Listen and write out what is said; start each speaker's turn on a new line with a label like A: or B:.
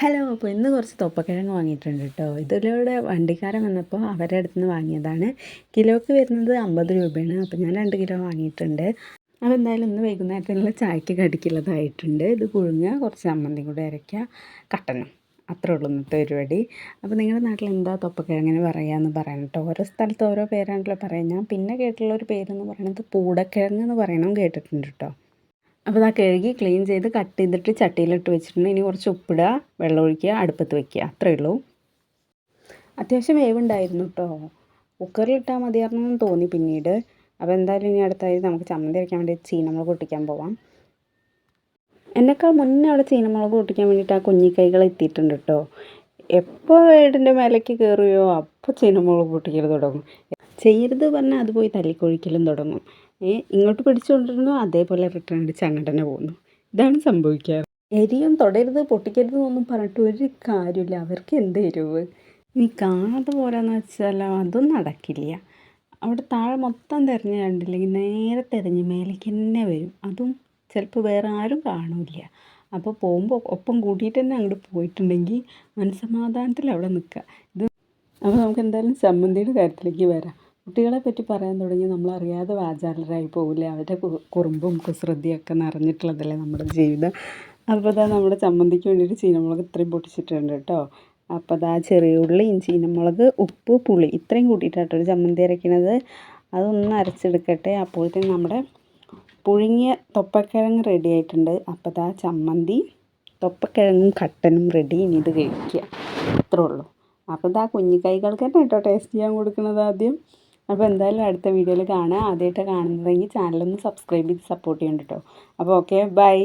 A: Hello. അപ്പോൾ ഇന്ന് കുറച്ച് തൊപ്പക്കിഴങ്ങ് വാങ്ങിയിട്ടുണ്ട് കേട്ടോ. ഇതിലൂടെ വണ്ടിക്കാരൻ വന്നപ്പോൾ അവരുടെ അടുത്ത് നിന്ന് വാങ്ങിയതാണ്. കിലോയ്ക്ക് വരുന്നത് 50 രൂപയാണ്. അപ്പോൾ ഞാൻ 2 കിലോ വാങ്ങിയിട്ടുണ്ട്. അപ്പോൾ എന്തായാലും ഇന്ന് വൈകുന്നേരത്തിനുള്ള ചായക്ക് കടിക്കുള്ളതായിട്ടുണ്ട്. ഇത് പുഴുങ്ങുക, കുറച്ച് ചമ്മന്തി കൂടെ അരയ്ക്കുക, കട്ടനും. അത്രേ ഉള്ളൂ ഇന്നത്തെ പരിപാടി. അപ്പോൾ നിങ്ങളുടെ നാട്ടിൽ എന്താ തൊപ്പക്കിഴങ്ങിന് പറയാമെന്ന് പറയണം കേട്ടോ. ഓരോ സ്ഥലത്ത് ഓരോ പേരാണല്ലോ പറയാം. ഞാൻ പിന്നെ കേട്ടിട്ടുള്ള ഒരു പേരെന്ന് പറയുന്നത് പൂടക്കിഴങ്ങ് എന്ന് പറയണം കേട്ടിട്ടുണ്ട് കേട്ടോ. അപ്പോൾ അത് കഴുകി ക്ലീൻ ചെയ്ത് കട്ട് ചെയ്തിട്ട് ചട്ടിയിലിട്ട് വെച്ചിട്ടുണ്ട്. ഇനി കുറച്ച് ഉപ്പിടുക, വെള്ളം ഒഴിക്കുക, അടുപ്പത്ത് വയ്ക്കുക, അത്രയേ ഉള്ളൂ. അത്യാവശ്യം വേവുണ്ടായിരുന്നു കേട്ടോ. കുക്കറിലിട്ടാൽ മതിയായിരുന്നെന്ന് തോന്നി പിന്നീട്. അപ്പോൾ എന്തായാലും ഇനി അടുത്തായി നമുക്ക് ചമ്മന്തി അരയ്ക്കാൻ വേണ്ടി ചീനമുളക് പൊട്ടിക്കാൻ പോവാം. എന്നെക്കാൾ മുന്നേ അവിടെ ചീനമുളക് പൊട്ടിക്കാൻ വേണ്ടിയിട്ട് ആ കുഞ്ഞിക്കൈകൾ എത്തിയിട്ടുണ്ട് കേട്ടോ. എപ്പോൾ വീടിൻ്റെ മേലേക്ക് കയറുകയോ അപ്പോൾ ചീനമുളക് പൊട്ടിക്കൽ തുടങ്ങും. ചെയ്യരുത് പറഞ്ഞാൽ അത് പോയി തല്ലിക്കൊഴിക്കലും തുടങ്ങും. ഇങ്ങോട്ട് പിടിച്ചുകൊണ്ടിരുന്നു, അതേപോലെ റിട്ടേൺ അടിച്ച് അങ്ങനെ തന്നെ പോകുന്നു. ഇതാണ് സംഭവിക്കാറ്. എരിയും തൊടരുത് പൊട്ടിക്കരുത് എന്നൊന്നും പറഞ്ഞിട്ട് ഒരു കാര്യമില്ല. അവർക്ക് എന്ത് എരിവ്. നീ കാണാതെ പോരാന്ന് വെച്ചാൽ അതും നടക്കില്ല. അവിടെ താഴെ മൊത്തം തിരഞ്ഞ് കണ്ടില്ലെങ്കിൽ നേരെ തിരഞ്ഞ് മേലേക്ക് തന്നെ വരും. അതും ചിലപ്പോൾ വേറെ ആരും കാണില്ല. അപ്പോൾ പോകുമ്പോൾ ഒപ്പം കൂട്ടിയിട്ട് തന്നെ അങ്ങോട്ട് പോയിട്ടുണ്ടെങ്കിൽ മനസ്സമാധാനത്തിൽ അവിടെ നിൽക്കുക. അപ്പോൾ നമുക്ക് എന്തായാലും ചമ്മന്തിയുടെ കാര്യത്തിലേക്ക് വരാം. കുട്ടികളെ പറ്റി പറയാൻ തുടങ്ങി നമ്മളറിയാതെ വാചാലരായി പോകില്ലേ. അവരുടെ കുറുമ്പും കുസൃതിയൊക്കെ നിറഞ്ഞിട്ടുള്ളതല്ലേ നമ്മുടെ ജീവിതം. അപ്പോൾ അതാ നമ്മുടെ ചമ്മന്തിക്ക് വേണ്ടിയിട്ട് ചീനമുളക് ഇത്രയും പൊട്ടിച്ചിട്ടുണ്ട് കേട്ടോ. അപ്പോൾ അതാ ചെറിയ ഉള്ളിയും ചീനമുളക്, ഉപ്പ്, പുളി ഇത്രയും കൂട്ടിയിട്ടാട്ടോ ഒരു ചമ്മന്തി അരയ്ക്കണത്. അതൊന്ന് അരച്ചെടുക്കട്ടെ. അപ്പോഴത്തേക്കും നമ്മുടെ പുഴുങ്ങിയ തൊപ്പക്കിഴങ്ങ് റെഡി ആയിട്ടുണ്ട്. അപ്പോൾ അതാ ചമ്മന്തി, തൊപ്പക്കിഴങ്ങും കട്ടനും റെഡി. ഇനി ഇത് കഴിക്കുക, അത്രേ ഉള്ളൂ. അപ്പോൾ ഇതാ കുഞ്ഞിക്കൈകൾക്ക് തന്നെ കേട്ടോ ടേസ്റ്റ് ചെയ്യാൻ കൊടുക്കുന്നത് ആദ്യം. അപ്പോൾ എന്തായാലും അടുത്ത വീഡിയോയിൽ കാണാം. ആദ്യമായിട്ട് കാണുന്നതെങ്കിൽ ചാനലൊന്ന് സബ്സ്ക്രൈബ് ചെയ്ത് സപ്പോർട്ട് ചെയ്യണം കേട്ടോ. അപ്പോൾ ഓക്കെ, ബൈ.